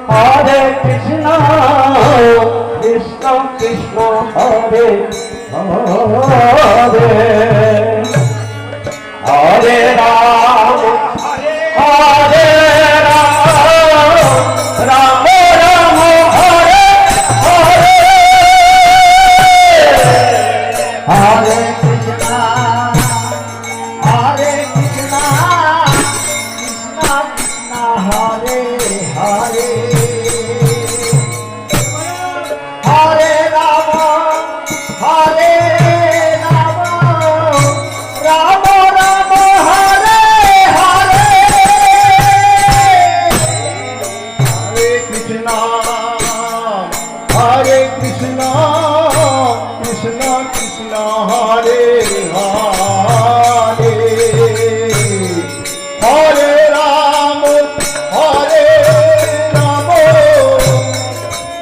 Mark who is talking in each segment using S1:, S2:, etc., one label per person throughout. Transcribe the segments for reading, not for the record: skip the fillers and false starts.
S1: Hare Krishna, Krishna Krishna, Hare Hare, Hare Ram, Hare Ram, Ram Ram, Hare Hare, Hare Krishna, Hare Krishna, Krishna Krishna, Hare Hare. Hare Rama, Hare Rama, Rama Rama, Hare Hare. Hare Krishna, Hare Krishna, Krishna Krishna, Hare Hare. Hare Rama, Hare Rama,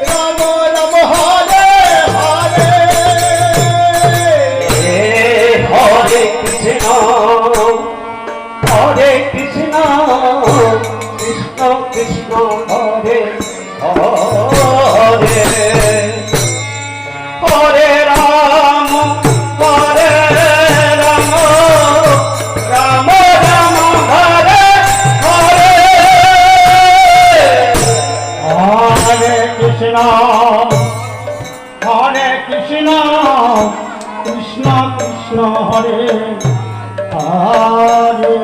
S1: Rama Rama, Hare Hare. Hare Krishna, Hare Krishna, Krishna Krishna, Hare Hare. Hare Rama, Hare Rama, Rama Rama, Hare Hare. Hare Krishna, Hare Krishna, Krishna Krishna, Hare Hare.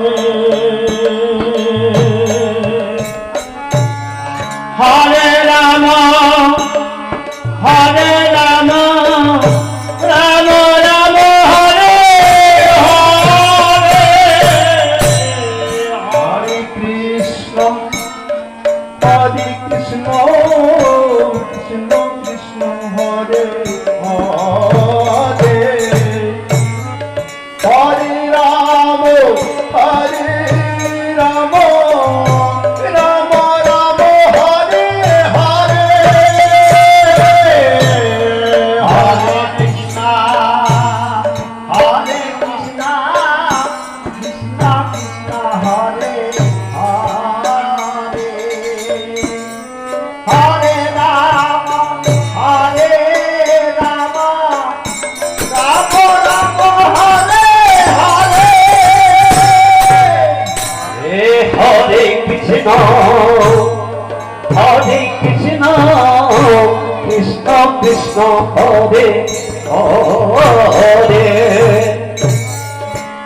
S1: Hare Rama, Hare Rama, Rama Rama, Hare Hare. Hare Krishna, Hare Krishna, Krishna Krishna, Hare Hare. Hare Rama, Hare Rama, Rama Rama, Hare Hare. Hare Krishna, Hare Krishna, Krishna Krishna, Hare Hare. Hare Rama, Hare Rama, Rama Rama, Hare Hare. Hare Krishna, Hare Krishna, Krishna Krishna, Hare Hare.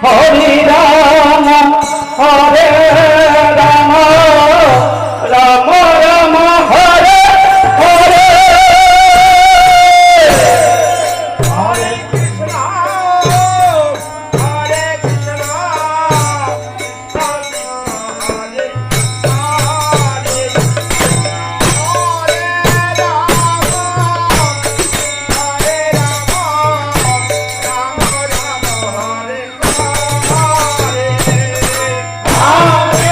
S1: Hare Rama, Hare Rama, Rama Rama, Hare Hare. Hare Krishna, Hare Krishna, Hare Hare. Hare Rama, Hare Rama, Rama Rama, Hare Hare.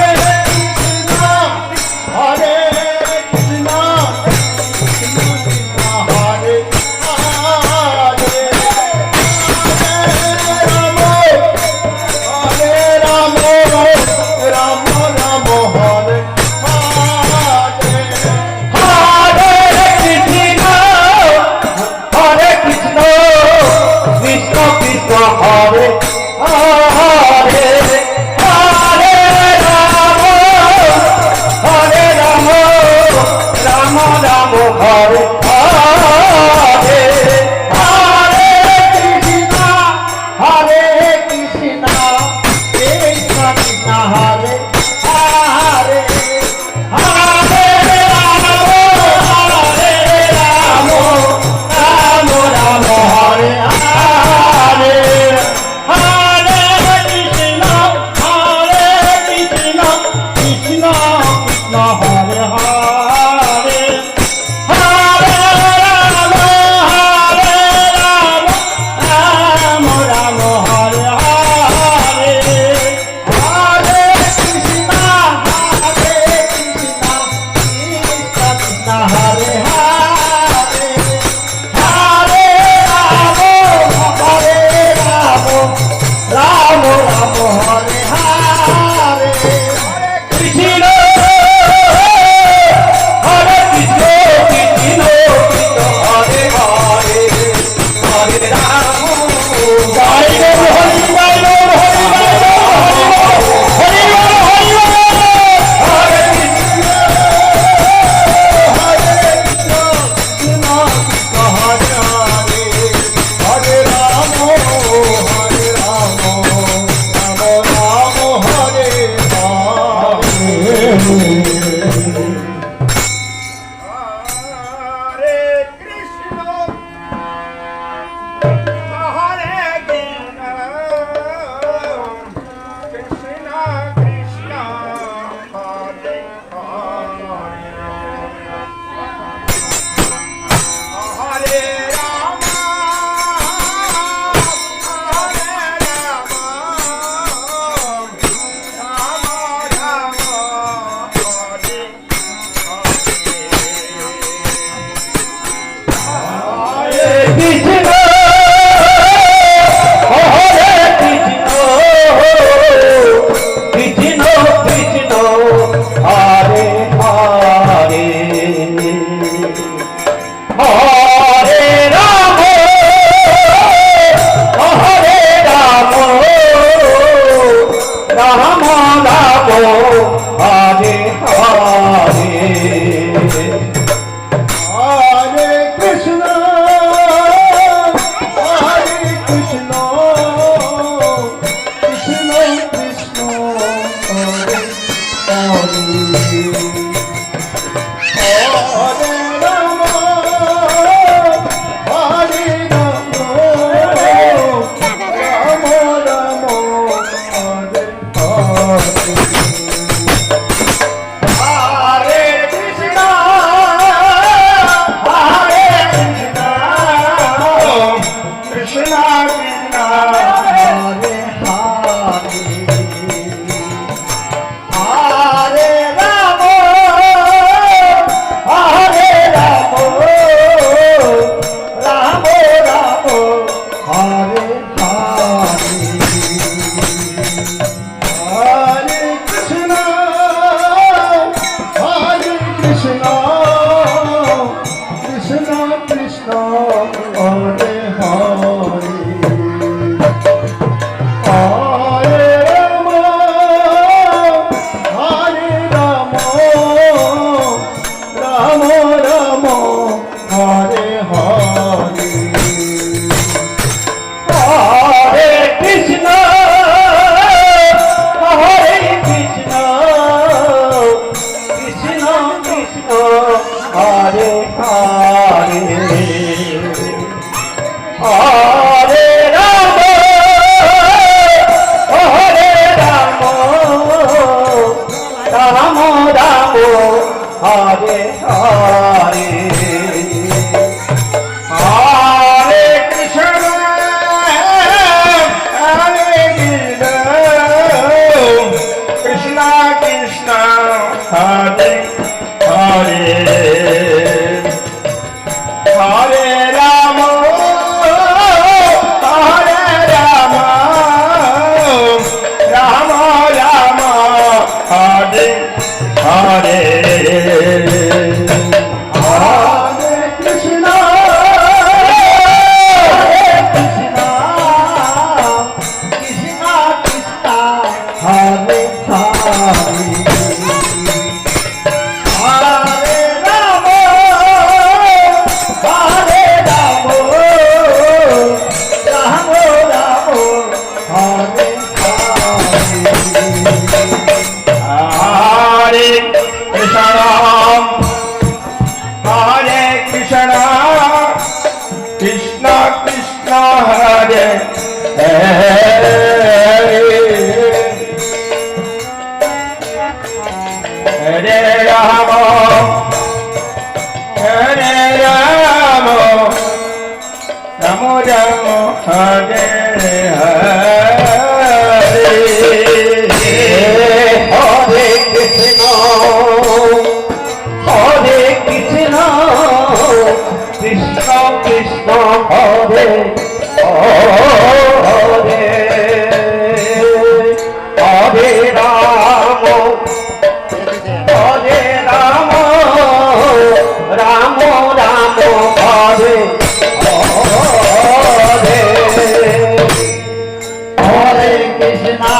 S1: Krishna,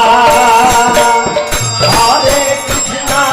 S1: Hare Krishna,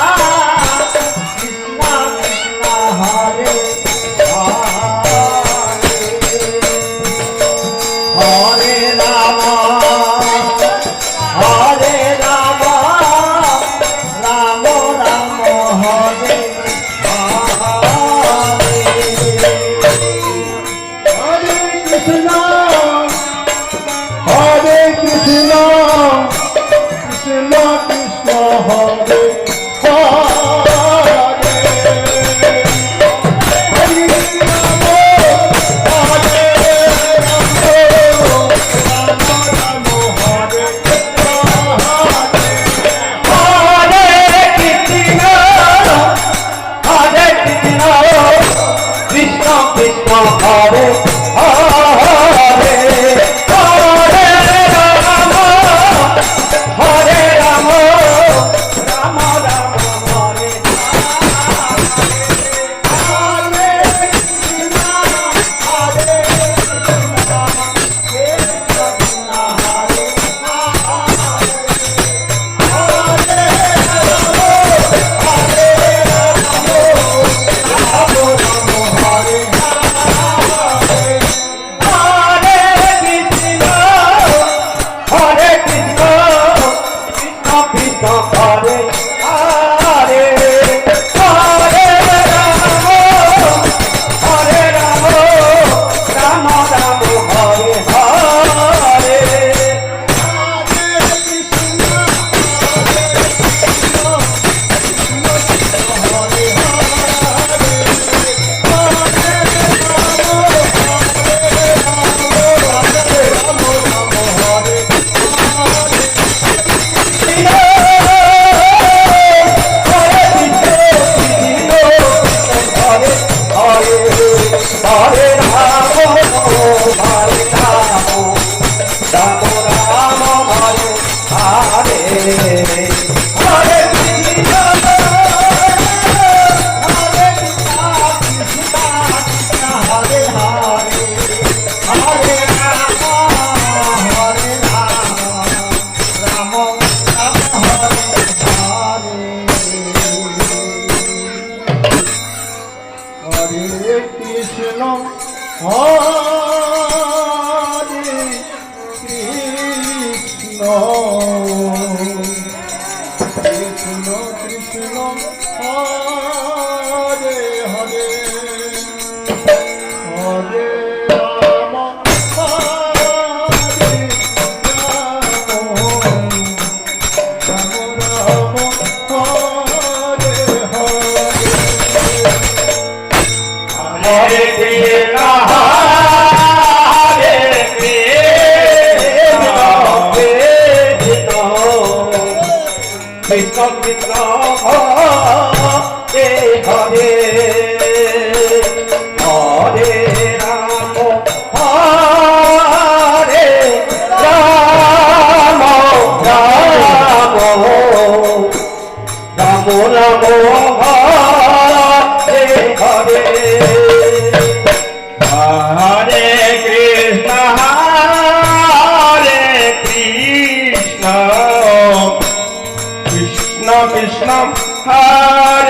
S1: Krishna Krishna, Hare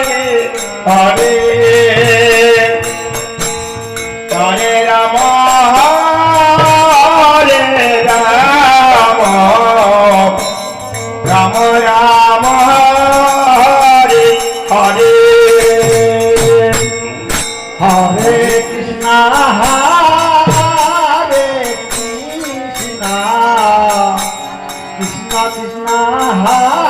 S1: Hare Rama, Hare Rama, Rama Rama, Hare Hare Krishna, Hare Krishna, Krishna Krishna, Hare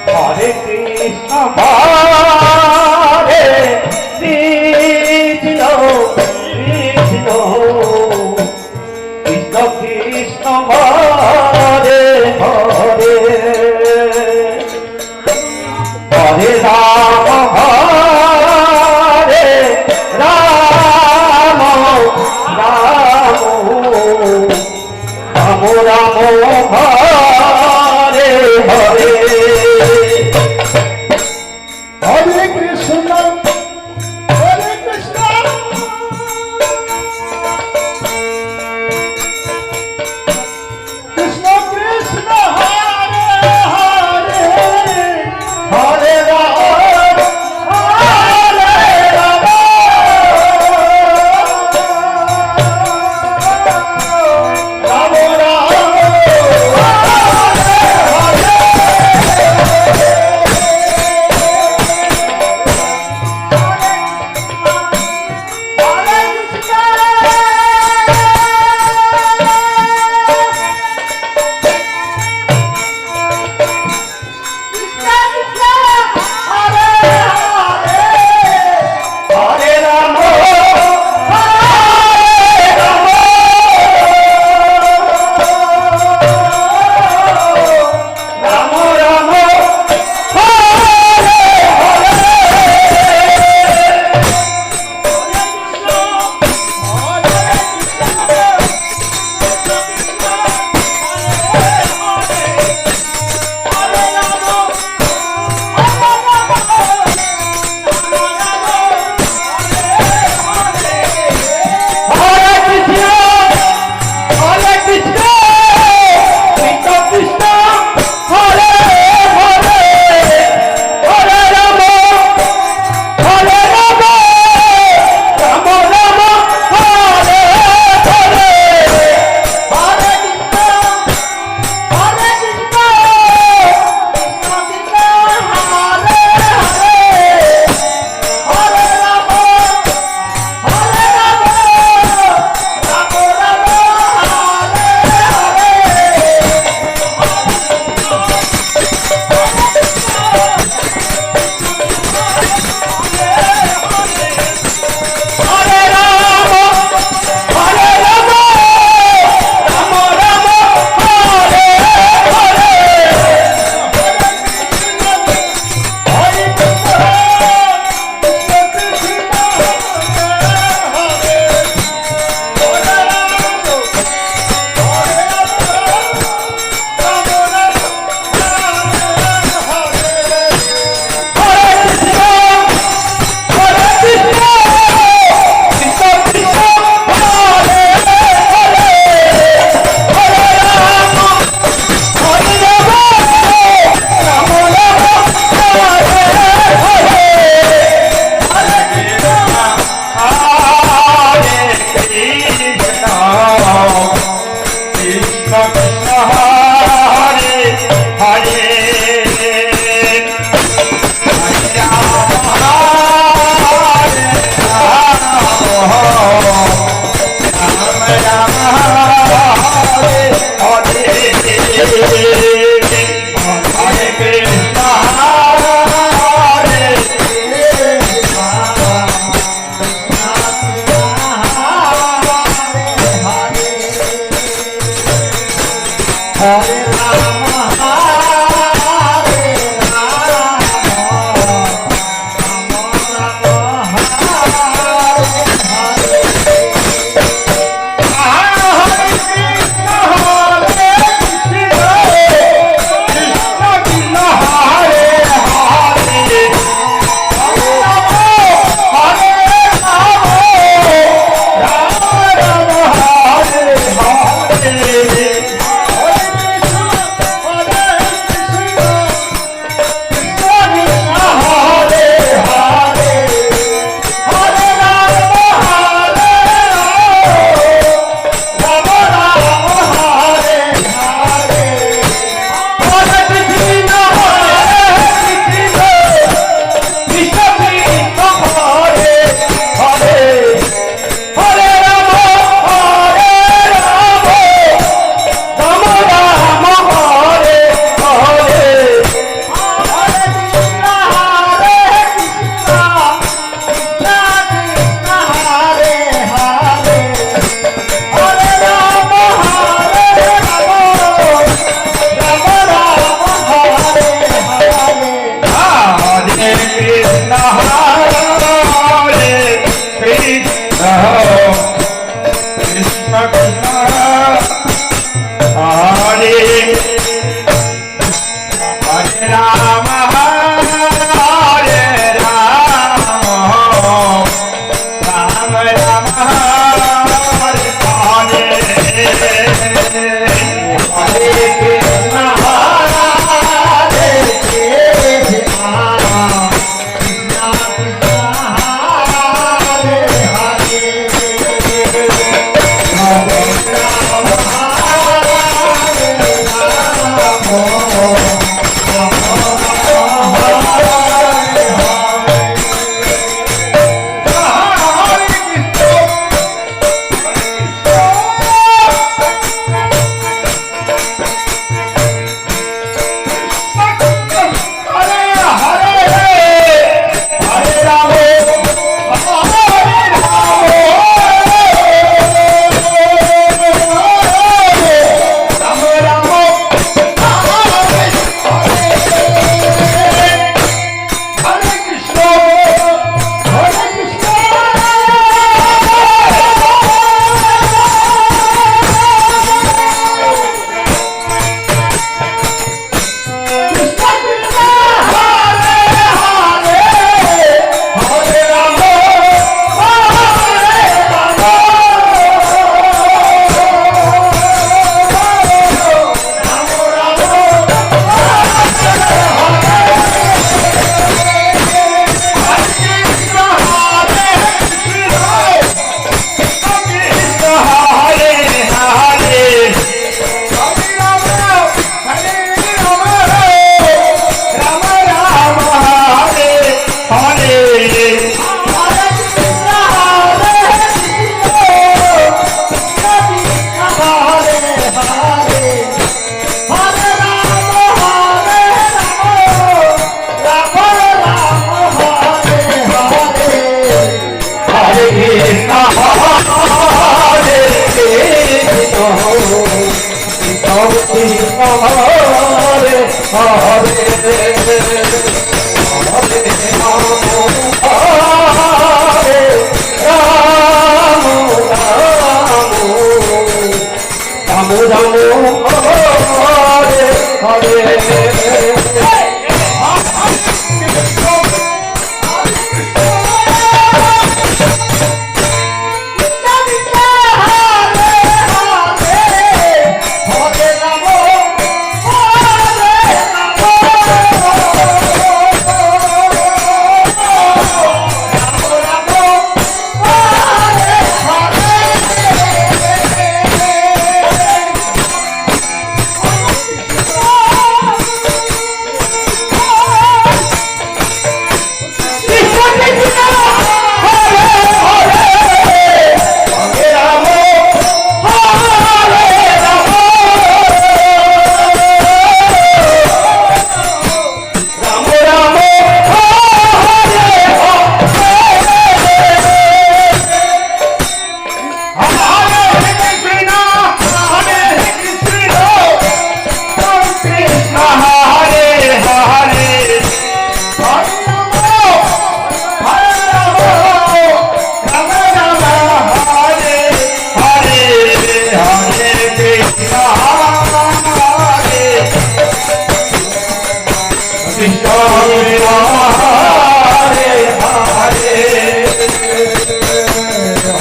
S2: Hare Krishna Hare Krishna Krishna Krishna Krishna Hare Hare Hare Ram Hare Ram Ram Ram Ram Hare Hare
S1: Hare Krishna Hare Krishna Krishna Krishna Hare Hare
S2: Hare Ram Hare Ram Ram Ram Hare Hare Ram Hare Ram Ram Ram Hare Hare Hare Krishna Hare Krishna Krishna Krishna Hare Hare Hare Ram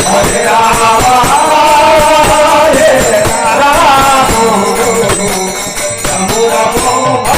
S2: Hare Rama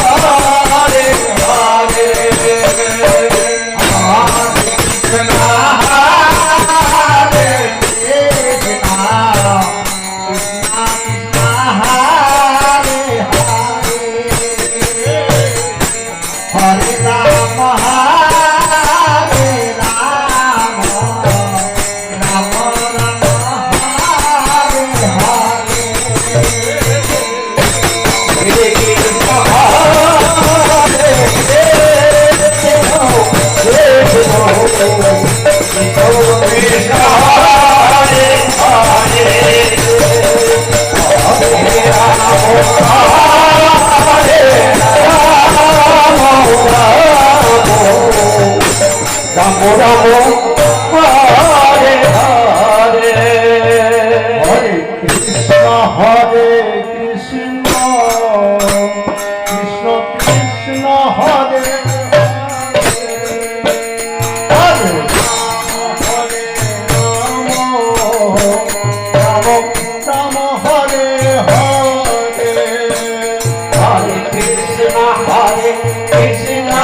S2: Hare Krishna,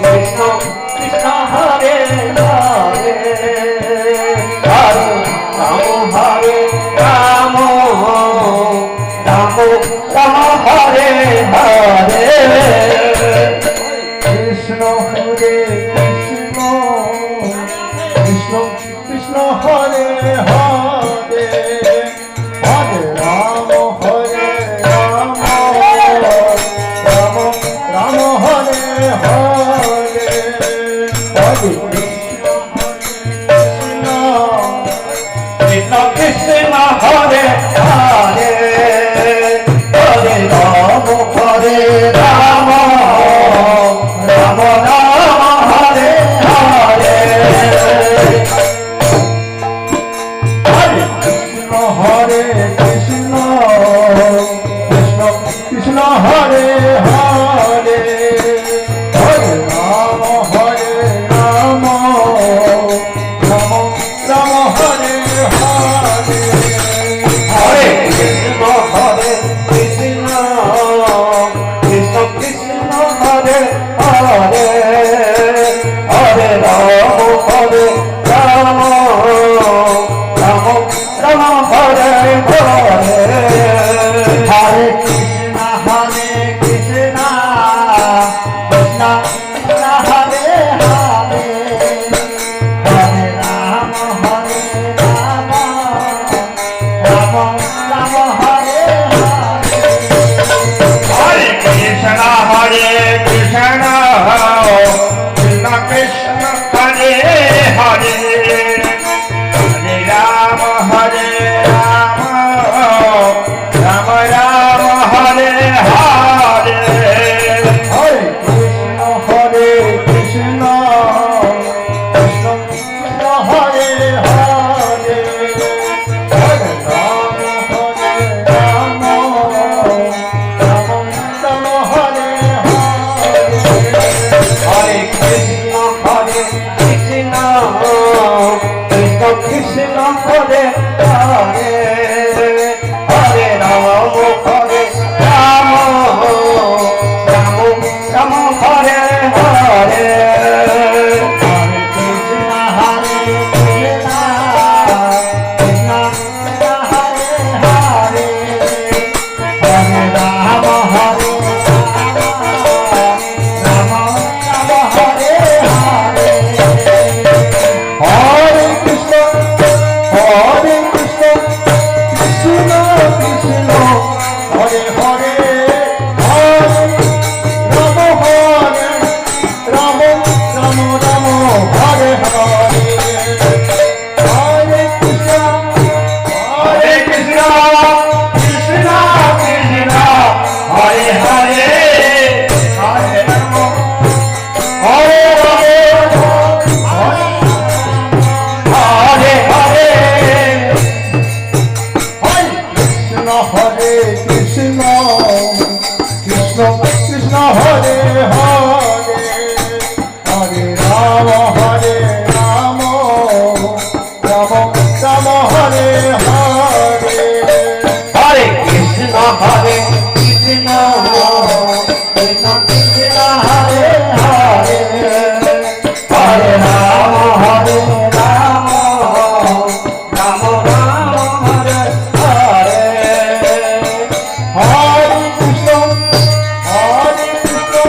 S2: Krishna Krishna Hare Hare, Hare Rama Hare Rama, Rama Rama Hare Hare.
S1: Krishna Hare Krishna, Krishna Krishna Hare Hare, Hare Rama Hare Rama, Rama Rama Hare Hare, Hare Krishna
S2: Krishna Hare Hare, Hare Rama Hare Rama, Rama Rama Hare Hare.
S1: Hare Krishna Hare Krishna, Krishna Krishna Hare Hare, Hare Rama Hare Rama, Rama Rama Hare Hare.
S2: Hare Krishna Hare Krishna, Krishna Krishna Hare Hare, Hare Rama Hare Rama, Rama Rama Hare Hare. Hare Krishna Hare Krishna, Krishna Krishna Hare Hare, Hare Rama Hare Rama, Rama Rama Hare Hare.
S3: Hare Krishna, Hare Krishna, Krishna Krishna, Hare Hare, Hare Rama, Hare Rama, Rama Rama, Hare Hare.
S1: Hare Krishna Hare Krishna, Krishna Krishna Hare Hare, Hare Rama Hare Rama, Rama Rama Hare Hare.
S2: Hare Krishna Hare Krishna, Krishna Krishna Hare Hare, Hare Rama Hare Rama, Rama Rama Hare Hare. Hare Krishna Hare Krishna, Krishna Krishna Hare Hare, Hare Rama Hare Rama, Rama Rama Hare Hare.
S1: Hare Krishna, Hare Krishna, Krishna Krishna, Hare Hare, Hare Rama Hare Rama, Rama Rama Hare Hare. Hare Krishna,
S3: Hare Krishna, Krishna Krishna, Hare Hare, Hare Rama, Hare Rama, Hare Hare.
S1: Krishna Krishna Hare Hare, Hare Rama Hare Rama, Rama Rama Hare Hare.
S2: Hare Krishna Hare Krishna, Krishna Krishna Hare Hare, Hare Rama Hare Rama, Rama Rama Hare Hare.
S1: Hare Krishna, Hare Krishna,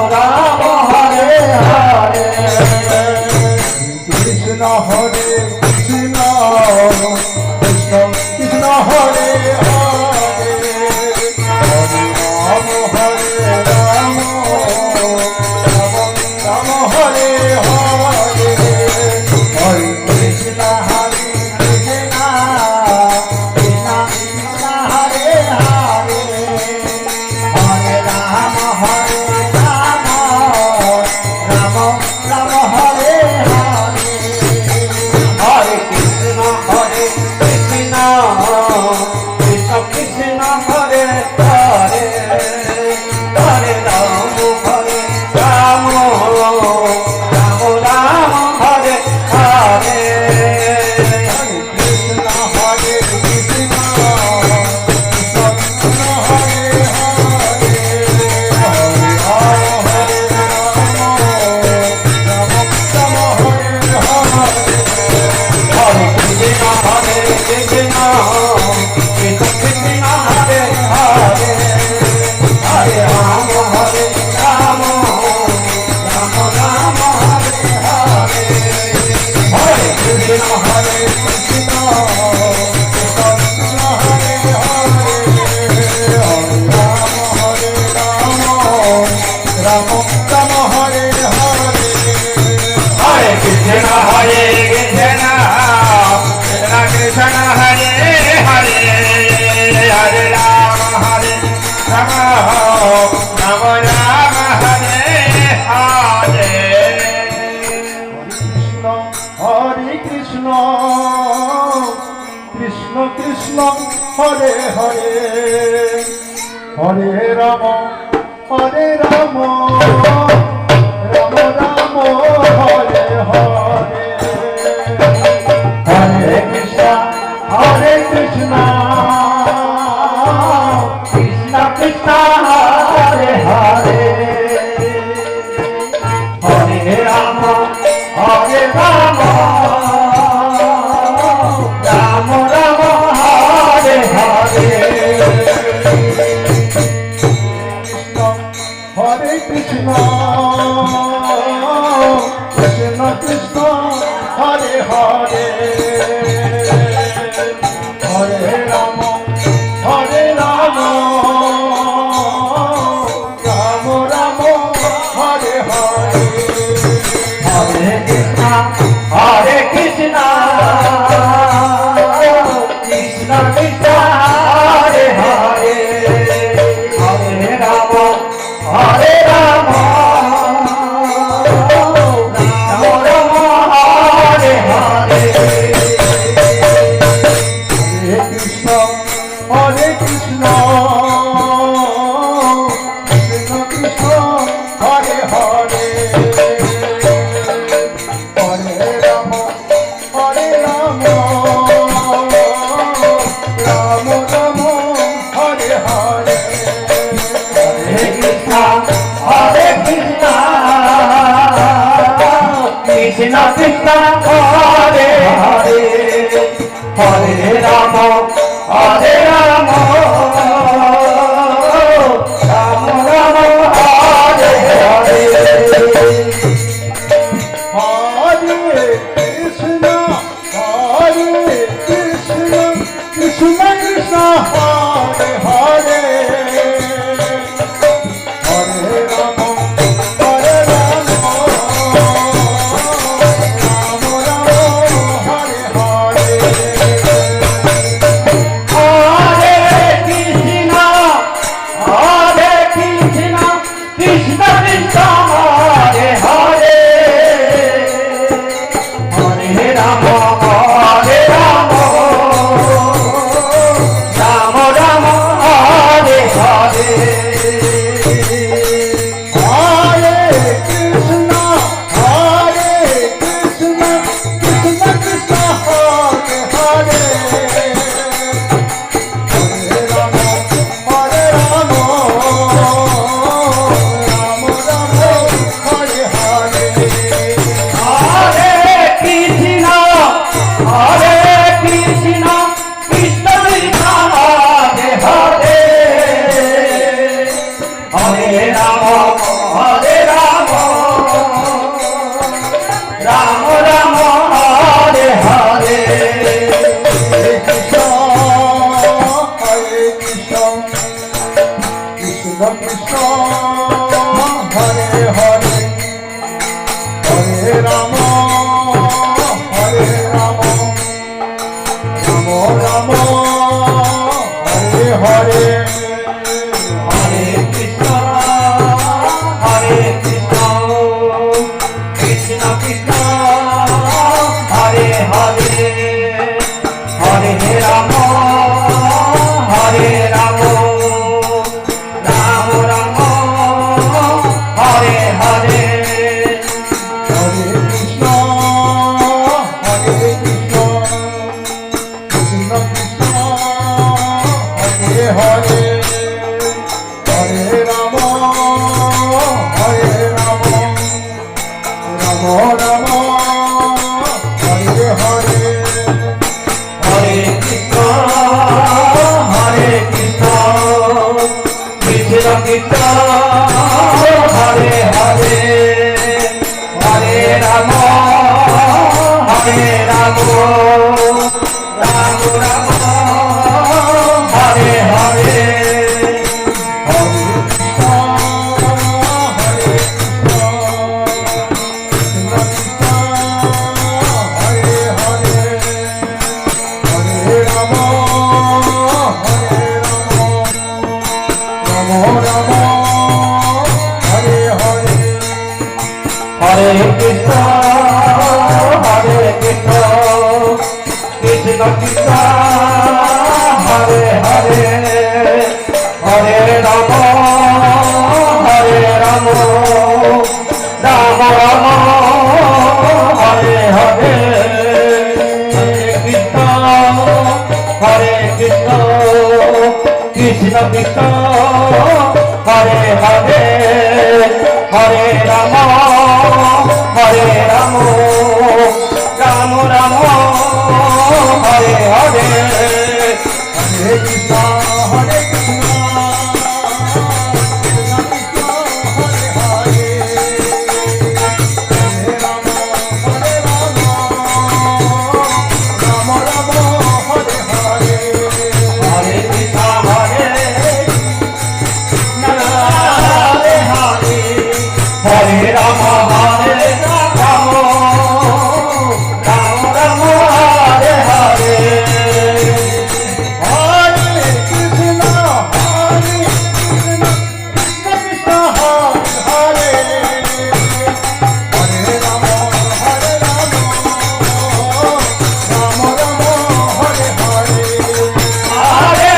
S2: Ram Hare Hare
S1: Krishna Hare Krishna Krishna Krishna Hare Hare Hare Ram Ram Ram Hare Hare Hare
S2: Krishna Hare Krishna Krishna Krishna Hare Hare Hare Ram Ram Ram Hare Hare Hare Krishna Krishna Krishna Krishna Hare Hare Hare Ram Ram Ram Hare Hare
S1: Krishna Hare Krishna Krishna Krishna Hare Hare Hare Ram Ram Ram Hare Hare
S2: Hare Krishna Krishna Krishna Hare Hare Hare Ram Ram Ram Hare Hare Hare Krishna
S1: Hare Krishna Krishna Krishna Hare Hare Hare Ram Ram Ram Hare Hare
S3: Hare Krishna Krishna Krishna Hare Hare Hare Ram Ram Ram Ram Hare Hare
S1: Hare Krishna Krishna Krishna Hare Hare Hare Ram Ram Ram Hare Hare
S2: Hare Krishna Krishna Krishna Hare Hare Hare Ram Ram Ram Hare Hare
S1: Hare Krishna Krishna Krishna Hare Hare Hare Ram Ram Ram Hare Hare
S2: Hare Krishna Krishna Krishna Krishna Hare Hare Hare Ram Ram Ram Hare Hare
S1: Hare Krishna Krishna Krishna Hare Hare Hare Ram Ram Ram Hare Hare
S2: Hare Krishna Krishna Krishna Krishna Hare Hare Hare Ram Ram Ram Hare Hare
S1: Hare Krishna Krishna Krishna Hare Hare Hare Ram Ram Ram Hare Hare
S2: Hare Hare Krishna Krishna Krishna Hare Hare Hare Ram Ram Ram Hare Hare Hare Krishna Krishna Krishna Hare Hare Hare Ram Ram Ram Hare Hare
S1: Hare Krishna Hare Krishna
S2: Hare Krishna Hare Hare Ram Hare Ram Ram Ram Hare Hare
S1: Hare Krishna Hare Krishna Krishna Hare Hare Ram Hare Ram Ram Ram Hare Hare
S2: Hare Krishna Krishna Krishna Hare Hare Hare Ram Hare Ram Ram Ram Hare Hare
S1: Hare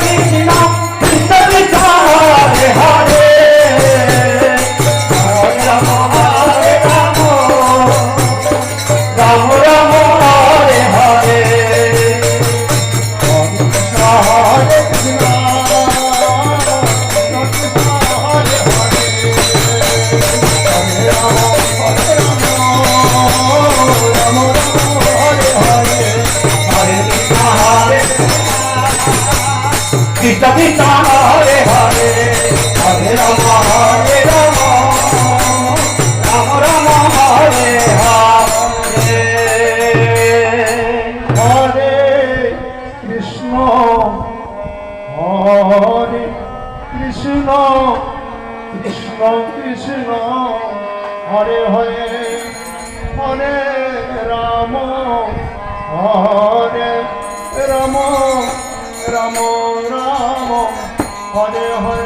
S1: Krishna Krishna Hare Hare Hare Ram Hare Ram Ram Ram Hare Hare
S2: Hare Krishna Hare Krishna Krishna Hare Hare Hare Ram Hare Ram Ram Ram Hare Hare
S1: Hare Krishna Hare Krishna Krishna Krishna Hare Hare Hare Ram Ram Ram Ram Hare Hare